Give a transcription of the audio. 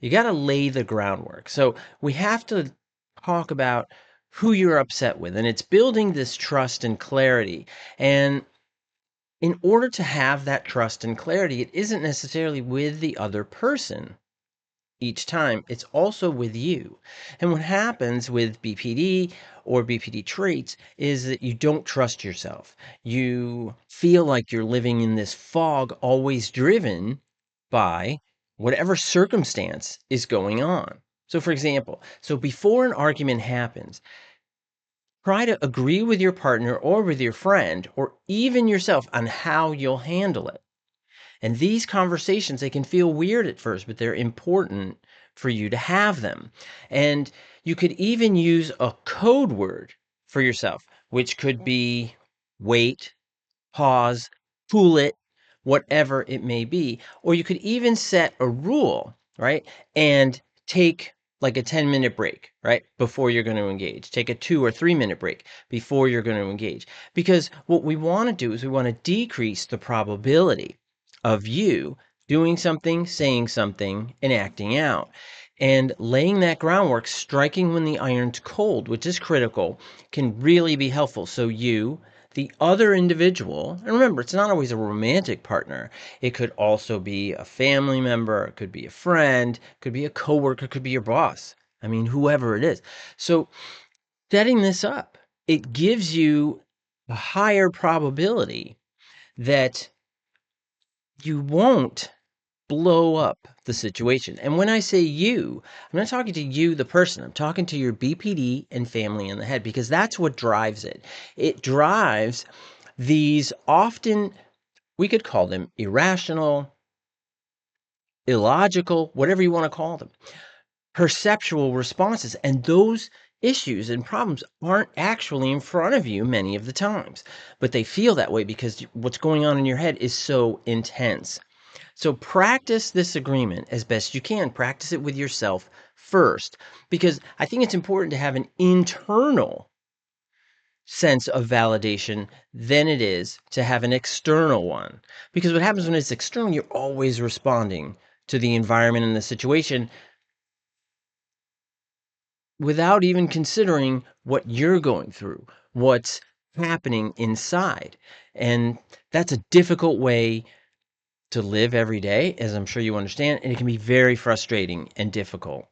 You got to lay the groundwork. So we have to talk about who you're upset with, and it's building this trust and clarity. And in order to have that trust and clarity, it isn't necessarily with the other person each time, it's also with you. And what happens with BPD or BPD traits is that you don't trust yourself. You feel like you're living in this fog, always driven by whatever circumstance is going on. So, for example, before an argument happens, try to agree with your partner or with your friend or even yourself on how you'll handle it. And these conversations, they can feel weird at first, but they're important for you to have them. And you could even use a code word for yourself, which could be wait, pause, cool it, whatever it may be. Or you could even set a rule, right? And take like a 10-minute break, right? Before you're going to engage. Take a 2 or 3 minute break before you're going to engage. Because what we want to do is we want to decrease the probability of you doing something, saying something, and acting out. And laying that groundwork, striking when the iron's cold, which is critical, can really be helpful. So you, the other individual, and remember, it's not always a romantic partner. It could also be a family member, it could be a friend, it could be a coworker, it could be your boss. I mean, whoever it is. So setting this up, it gives you a higher probability that you won't blow up the situation. And when I say you, I'm not talking to you, the person. I'm talking to your BPD and family in the head, because that's what drives it. It drives these often, we could call them irrational, illogical, whatever you want to call them, perceptual responses. And those issues and problems aren't actually in front of you many of the times, but they feel that way because what's going on in your head is so intense. So practice this agreement as best you can. Practice it with yourself first, because I think it's important to have an internal sense of validation than it is to have an external one. Because what happens when it's external, you're always responding to the environment and the situation without even considering what you're going through, what's happening inside. And that's a difficult way to live every day, as I'm sure you understand, and it can be very frustrating and difficult.